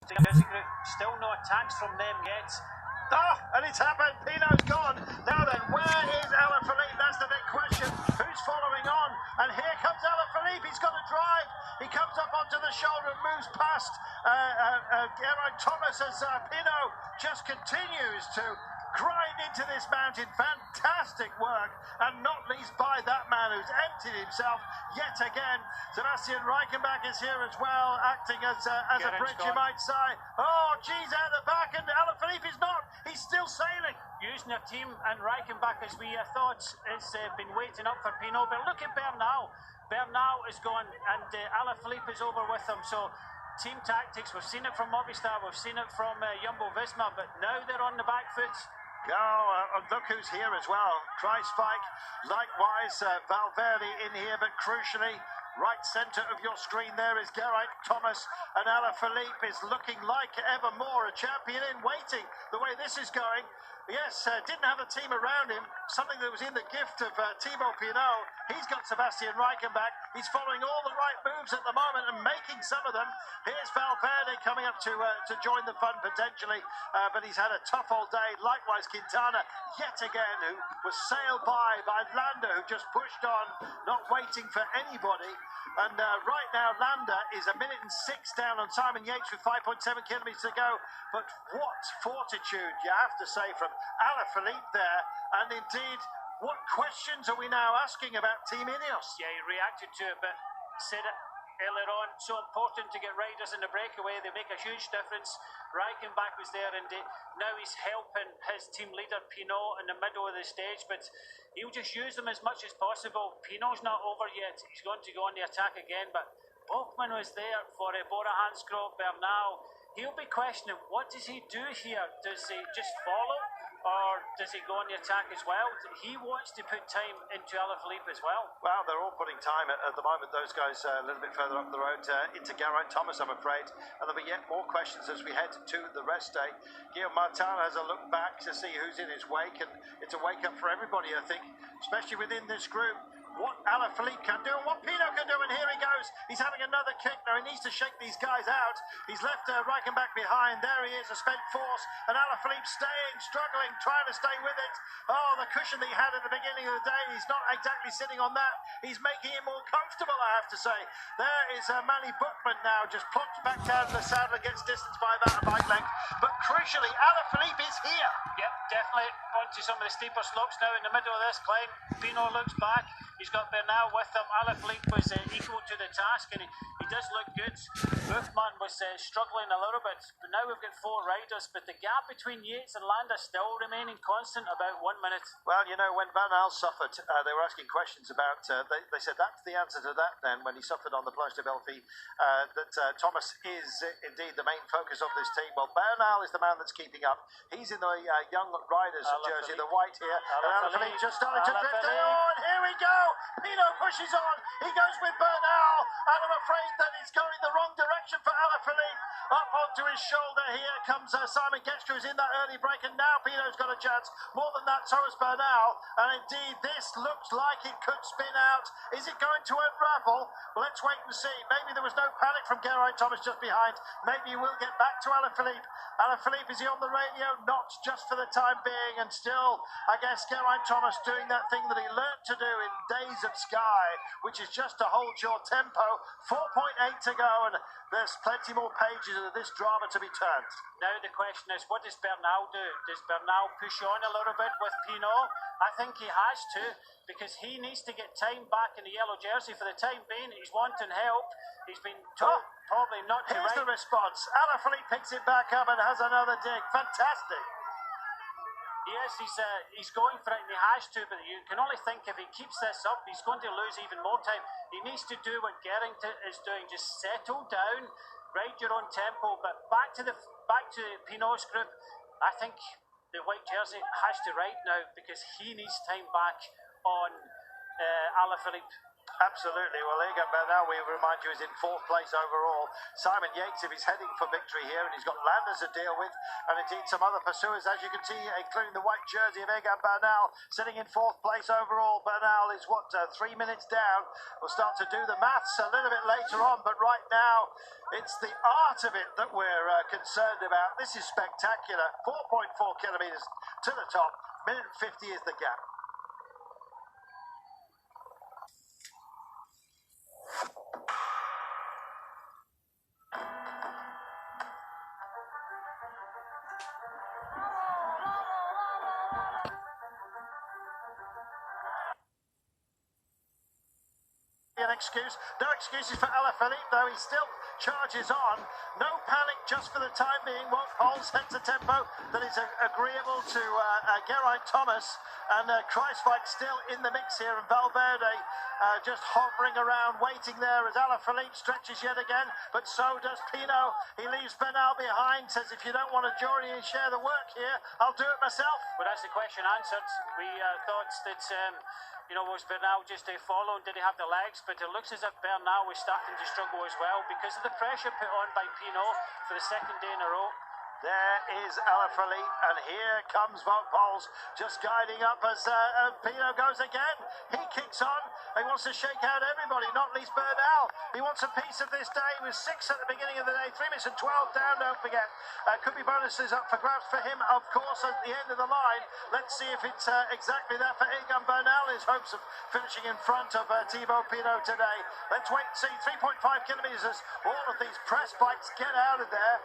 Still no attacks from them yet. Oh, and it's happened. Pinot's gone. Now then, where is Alaphilippe? That's the big question. Who's following on? And here comes Alaphilippe. He's got to drive. He comes up onto the shoulder and moves past Geraint Thomas as Pinot just continues to grind into this mountain. Fantastic work, and not least by that man who's emptied himself yet again. Sebastian Reichenbach is here as well, acting as a bridge, you might say. Oh, geez, out the back, and Alaphilippe is not. He's still sailing. Using their team, and Reichenbach, as we thought, has been waiting up for Pinot. But look at Bernal. Bernal is gone, and Alaphilippe is over with him. So team tactics, we've seen it from Movistar, we've seen it from Jumbo-Visma, but now they're on the back foot. Oh, look who's here as well. Kruijswijk, likewise Valverde in here, but crucially, right centre of your screen there is Geraint Thomas, and Alaphilippe is looking like ever more a champion in waiting. The way this is going, yes, didn't have a team around him, something that was in the gift of Thibaut Pinot. He's got Sebastian Reichenbach. He's following all the right moves at the moment and making some of them. Here's Valverde coming up to join the fun potentially, but he's had a tough old day. Likewise, Quintana yet again, who was sailed by Landa, who just pushed on, not waiting for anybody. And right now, Landa is 1 minute and 6 down on Simon Yates with 5.7 kilometres to go. But what fortitude, you have to say, from Alaphilippe there. And indeed, what questions are we now asking about Team Ineos? Yeah, he reacted to it, but said it earlier on. So important to get riders in the breakaway. They make a huge difference. Reichenbach was there, and now he's helping his team leader Pinot in the middle of the stage, but he'll just use them as much as possible. Pinot's not over yet. He's going to go on the attack again, but Bachmann was there for Bora Hansgrohe, Bernal. He'll be questioning, what does he do here? Does he just follow, or does he go on the attack as well? He wants to put time into Alaphilippe as well. Well, they're all putting time at the moment. Those guys a little bit further up the road into Geraint Thomas, I'm afraid. And there'll be yet more questions as we head to the rest day. Guillaume Martin has a look back to see who's in his wake, and it's a wake up for everybody, I think, especially within this group. What Alaphilippe can do and what Pinot can do, and here he goes. He's having another kick now. He needs to shake these guys out. He's left Reichenbach behind. There he is, a spent force, and Alaphilippe staying, struggling, trying to stay with it. Oh, the cushion that he had at the beginning of the day, he's not exactly sitting on that. He's making it more comfortable, I have to say. There is Manny Buchmann now, just plops back down to the saddle and gets distance by about a bike length. But crucially, Alaphilippe is here. Yep, definitely onto some of the steeper slopes now in the middle of this climb. Pinot looks back. He's got Bernal with him. Alaphilippe was equal to the task, and he does look good. Buchmann was struggling a little bit, but now we've got 4 riders, but the gap between Yates and Landa still remaining constant, about 1 minute. Well, you know, when Van Aert suffered, they were asking questions about, they said that's the answer to that then, when he suffered on the Planche de Belfi, that Thomas is indeed the main focus of this team. Well, Bernal is the man that's keeping up. He's in the young riders jersey, the white here, and Alaphilippe just starting to drift. Oh, and here we go! Pinot pushes on, he goes with Bernal, and I'm afraid that he's going the wrong direction for Alaphilippe. Up onto his shoulder here comes Simon Gestra, who's in that early break, and now Pinot's got a chance. More than that, so has Bernal, and indeed this looks like it could spin out. Is it going to unravel? Well, let's wait and see. Maybe there was no panic from Geraint Thomas just behind. Maybe he will get back to Alaphilippe. Alaphilippe, is he on the radio? Not just for the time being, and still, I guess Geraint Thomas doing that thing that he learnt to do in Days of Sky, which is just to hold your tempo. 4.8 to go, and there's plenty more pages of this drama to be turned. Now the question is, what does Bernal do? Does Bernal push on a little bit with Pinot? I think he has to, because he needs to get time back in the yellow jersey. For the time being, he's wanting help. He's been told probably not to Here's ride. the response. Alaphilippe picks it back up and has another dig. Fantastic. Yes, he's going for it, and he has to, but you can only think if he keeps this up, he's going to lose even more time. He needs to do what Geraint is doing, just settle down, ride your own tempo. But back to Pinot's group, I think the white jersey has to ride now, because he needs time back on Alaphilippe. Absolutely. Well, Egan Bernal, we remind you, is in fourth place overall. Simon Yates, if he's heading for victory here, and he's got Landers to deal with, and indeed some other pursuers, as you can see, including the white jersey of Egan Bernal, sitting in fourth place overall. Bernal is, 3 minutes down. We'll start to do the maths a little bit later on, but right now, it's the art of it that we're concerned about. This is spectacular. 4.4 kilometres to the top. Minute 50 is the gap. No excuses for Alaphilippe, though he still charges on. No panic just for the time being. Wout Poels sets a tempo that is agreeable to Geraint Thomas, and Kruijswijk still in the mix here, and Valverde just hovering around, waiting there as Alaphilippe stretches yet again, but so does Pinot. He leaves Bernal behind, says, if you don't want to join and share the work here, I'll do it myself. Well, that's the question answered. We thought that was Bernal just a follow, and did he have the legs? But it looks as if Bernal was starting to struggle as well because of the pressure put on by Pinot for the second day in a row. There is Alaphilippe, and here comes Wout Poels, just guiding up as Pinot goes again. He kicks on. He wants to shake out everybody, not least Bernal. He wants a piece of this day. He was 6 at the beginning of the day, 3 minutes and 12 down, don't forget. Could be bonuses up for grabs for him, of course, at the end of the line. Let's see if it's exactly that for Egan Bernal. His hopes of finishing in front of Thibaut Pinot today. Let's wait and see. 3.5 kilometres as all of these press bikes get out of there.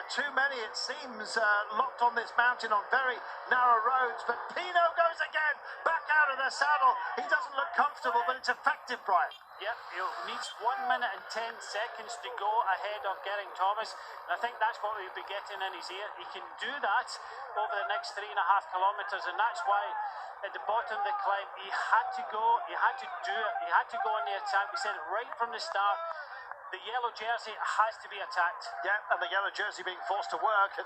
Too many, it seems, locked on this mountain on very narrow roads. But Pinot goes again, back out of the saddle. He doesn't look comfortable, but it's effective, Brian. Yep, he needs 1 minute and 10 seconds to go ahead of Geraint Thomas, and I think that's what we'll be getting in his ear. He can do that over the next 3.5 kilometres, and that's why at the bottom of the climb he had to go, he had to do it, he had to go on the attack. We said right from the start, the yellow jersey has to be attacked. Yeah, and the yellow jersey being forced to work. And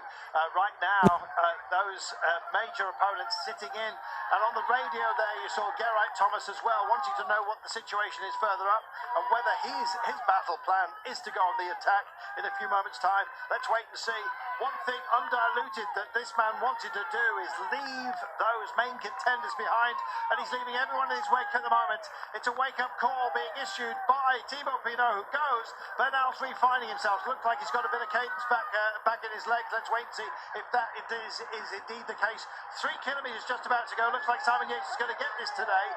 right now, those major opponents sitting in. And on the radio there, you saw Geraint Thomas as well, wanting to know what the situation is further up and whether his battle plan is to go on the attack in a few moments' time. Let's wait and see. One thing undiluted that this man wanted to do is leave those main contenders behind, and he's leaving everyone in his wake at the moment. It's a wake-up call being issued by Thibaut Pinot, who goes. Bernal's refinding himself. Looks like he's got a bit of cadence back in his legs. Let's wait and see if that is indeed the case. 3 kilometres just about to go. Looks like Simon Yates is going to get this today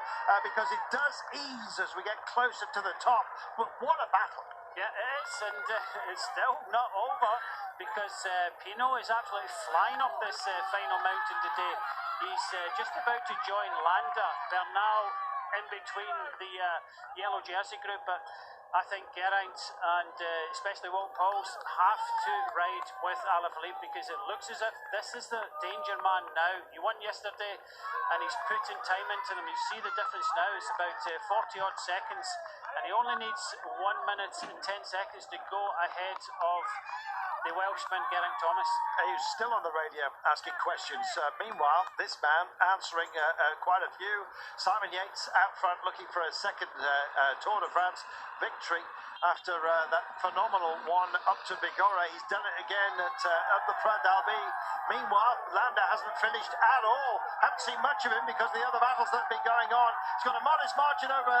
because it does ease as we get closer to the top. But what a battle. Yeah, it is, and it's still not over because Pinot is absolutely flying up this final mountain today. He's just about to join Landa. Bernal in between the yellow jersey group, but I think Geraint and especially Wout Poels have to ride with Alaphilippe because it looks as if this is the danger man now. He won yesterday and he's putting time into them. You see the difference now. It's about 40 odd seconds, and he only needs 1 minute and 10 seconds to go ahead of the Welshman Geraint Thomas. He's still on the radio asking questions. Meanwhile, this man answering quite a few. Simon Yates out front looking for a second Tour de France victory after that phenomenal one up to Bigorre. He's done it again at the Prat d'Albi. Meanwhile, Landa hasn't finished at all. Haven't seen much of him because the other battles that have been going on. He's got a modest margin over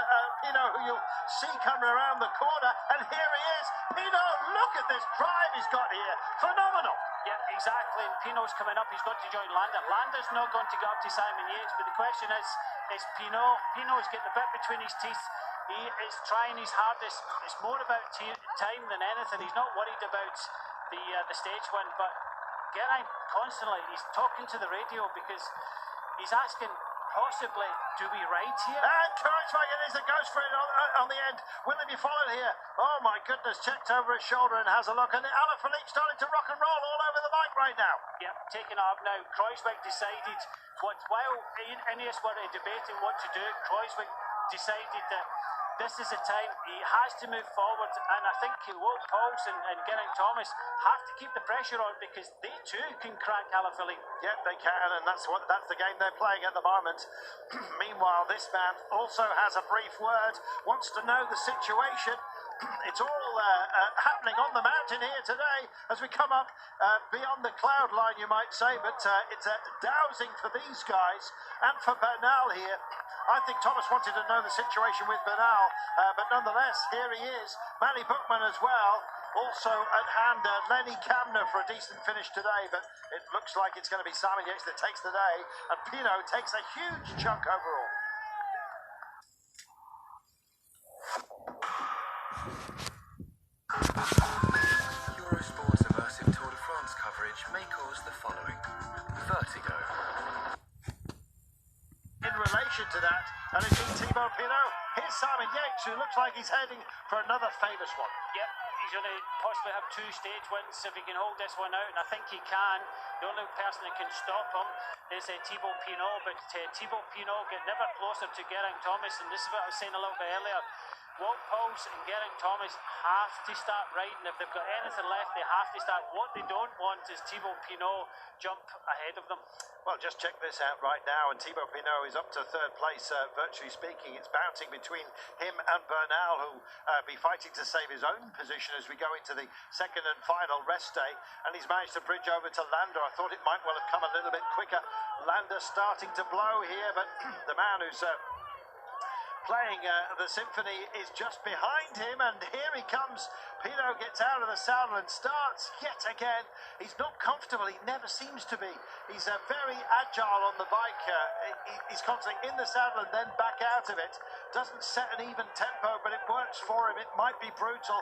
Pinot, who you'll see coming around the corner. And here he is. Pinot, look at this drive he's got here. Phenomenal. Yeah, exactly. And Pinot's coming up. He's got to join Landa. Landa's not going to go up to Simon Yates, but the question is Pinot. Pinot's getting a bit between his teeth. He is trying his hardest. It's more about time than anything. He's not worried about the stage win, but Geraint constantly, he's talking to the radio because he's asking, possibly, do we ride here? And Kruijswijk it is that goes for it on the end. Will he be followed here? Oh my goodness, checked over his shoulder and has a look. And Alaphilippe starting to rock and roll all over the bike right now. Yep, taking up now. Kruijswijk decided, while Ineos were debating what to do, Kruijswijk decided that this is the time he has to move forward, and I think Wout Poels and Geraint Thomas have to keep the pressure on because they too can crack Alaphilippe. Yeah, they can, and that's the game they're playing at the moment. Meanwhile, this man also has a brief word, wants to know the situation. It's all happening on the mountain here today as we come up beyond the cloud line, you might say, but it's dowsing for these guys and for Bernal here. I think Thomas wanted to know the situation with Bernal, but nonetheless, here he is. Manny Bookman as well. Also at hand, Lenny Kamner for a decent finish today, but it looks like it's going to be Simon Yates that takes the day, and Pinot takes a huge chunk overall. Eurosport's immersive Tour de France coverage may cause the following: vertigo. In relation to that, and indeed Thibaut Pinot, here's Simon Yates, who looks like he's heading for another famous one. Yep, he's going to possibly have 2 stage wins if he can hold this one out, and I think he can. The only person that can stop him is Thibaut Pinot, but Thibaut Pinot get never closer to Geraint Thomas, and this is what I was saying a little bit earlier. Wout Poels and Geraint Thomas have to start riding. If they've got anything left, they have to start. What they don't want is Thibaut Pinot jump ahead of them. Well, just check this out right now, and Thibaut Pinot is up to 3rd place, virtually speaking. It's bouncing between him and Bernal, who be fighting to save his own position as we go into the second and final rest day, and he's managed to bridge over to Landa. I thought it might well have come a little bit quicker. Landa starting to blow here, but the man who's playing the symphony is just behind him, and here he comes. Pinot gets out of the saddle and starts yet again. He's not comfortable, he never seems to be. He's very agile on the bike. He's constantly in the saddle and then back out of it. Doesn't set an even tempo, but it works for him. It might be brutal,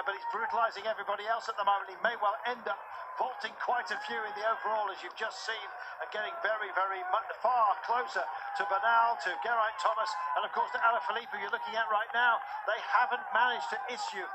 but he's brutalising everybody else at the moment. He may well end up vaulting quite a few in the overall, as you've just seen, and getting very, very far closer to Bernal, to Geraint Thomas, and of course to Alaphilippe, who you're looking at right now. They haven't managed to issue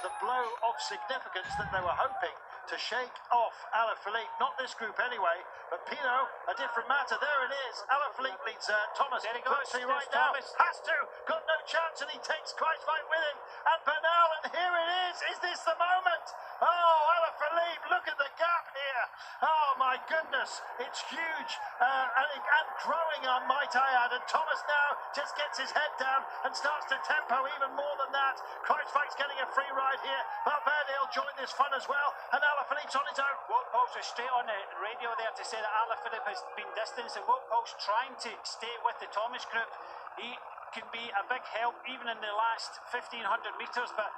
the blow of significance that they were hoping to shake off Alaphilippe. Not this group anyway, but Pinot, a different matter. There it is. Alaphilippe leads Thomas virtually right now. Has to, got no chance, and he takes Kruijswijk with him. And Bernal, and here it is. Is this the moment? Oh, Alaphilippe, look at the gap here. Oh my goodness, it's huge and growing, might I add. And Thomas now just gets his head down and starts to tempo even more than that. Kruijswijk's getting a free ride here. Valverde will join this fun as well, and Alaphilippe's on his own. Wout Poels was straight on the radio there to say that Alaphilippe has been distanced, and Wout Poels trying to stay with the Thomas group. He can be a big help even in the last 1,500 metres, but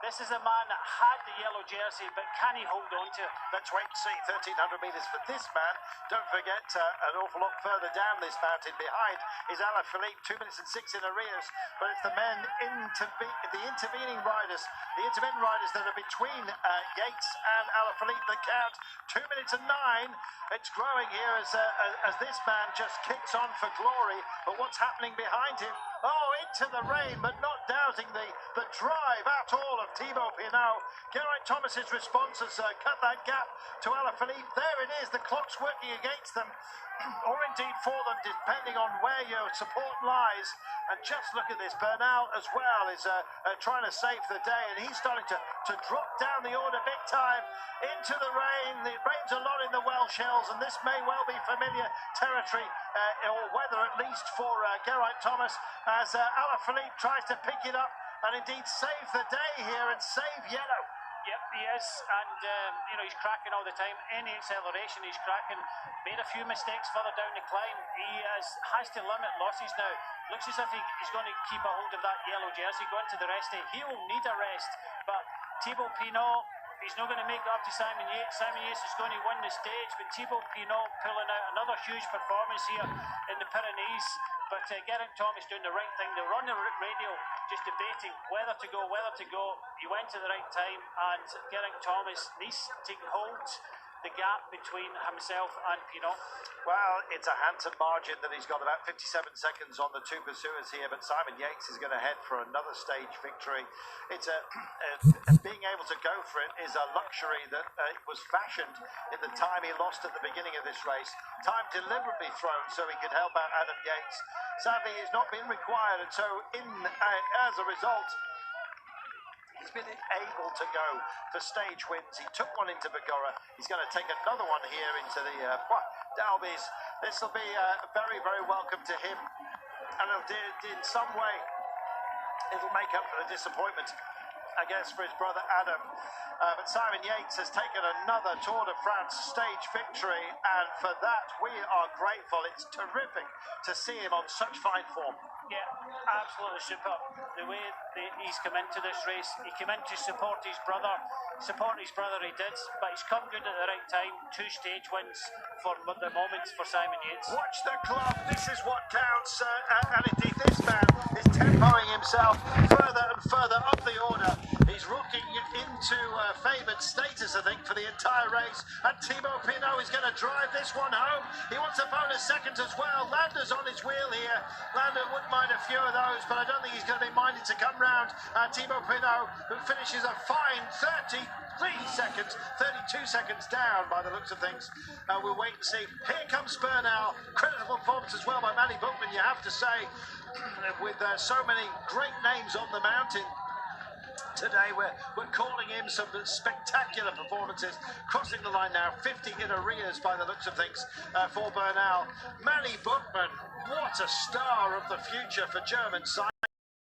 this is a man that had the yellow jersey, but can he hold on to it? Let's wait and see. 1,300 metres for this man. Don't forget, an awful lot further down this mountain behind is Alaphilippe, 2 minutes and 6 in arrears. But it's the men, the intervening riders, the intermittent riders that are between Yates and Alaphilippe that count. 2 minutes and 9. It's growing here as this man just kicks on for glory. But what's happening behind him? Oh, into the rain, but not doubting the drive at all of Thibaut Pinot. Geraint Thomas's response has cut that gap to Alaphilippe. There it is, the clock's working against them, or indeed for them, depending on where your support lies. And just look at this, Bernal as well is trying to save the day, and he's starting to drop down the order big time into the rain. It rains a lot in the Welsh Hills, and this may well be familiar territory, or weather at least, for Geraint Thomas, as Alaphilippe tries to pick it up and indeed save the day here and save yellow. Yep, he is, and he's cracking all the time. Any acceleration, he's cracking. Made a few mistakes further down the climb. He has to limit losses now. Looks as if he's going to keep a hold of that yellow jersey going to the rest day. He will need a rest, but Thibaut Pinot, he's not going to make it up to Simon Yates. Simon Yates is going to win the stage, but Thibaut Pinot pulling out another huge performance here in the Pyrenees. But Geraint Thomas doing the right thing. They were on the radio just debating whether to go. He went to the right time, and Geraint Thomas needs to hold the gap between himself and Pinot. Well, it's a handsome margin that he's got, about 57 seconds on the two pursuers here, but Simon Yates is going to head for another stage victory. It's being able to go for it is a luxury that was fashioned in the time he lost at the beginning of this race. Time deliberately thrown so he could help out Adam Yates. Sadly, he's not been required, and so as a result, he's been able to go for stage wins. He took one into Begorra. He's going to take another one here into the Dalbies. This will be very, very welcome to him. And in some way, it'll make up for the disappointment, I guess, for his brother Adam. But Simon Yates has taken another Tour de France stage victory, and for that we are grateful. It's terrific to see him on such fine form. Yeah, absolutely superb. The way he's come into this race, he came in to support his brother. He did, but he's come good at the right time. 2 stage wins for the moments for Simon Yates. Watch the clock, this is what counts, and indeed this man is tempoing himself further and further up the order. He's rocking into favoured status, I think, for the entire race, and Thibaut Pinot is going to drive this one home. He wants a bonus second as well. Lander's on his wheel here. Lander wouldn't mind a few of those, but I don't think he's going to be minded to come round. Thibaut Pinot, who finishes a fine 32 seconds down by the looks of things. We'll wait and see. Here comes Bernal. Credible performance as well by Manny Bookman, you have to say, with so many great names on the mountain. Today we're calling him some spectacular performances. Crossing the line now, 50 in arrears by the looks of things for Bernal. Manny Bookman, what a star of the future for German side.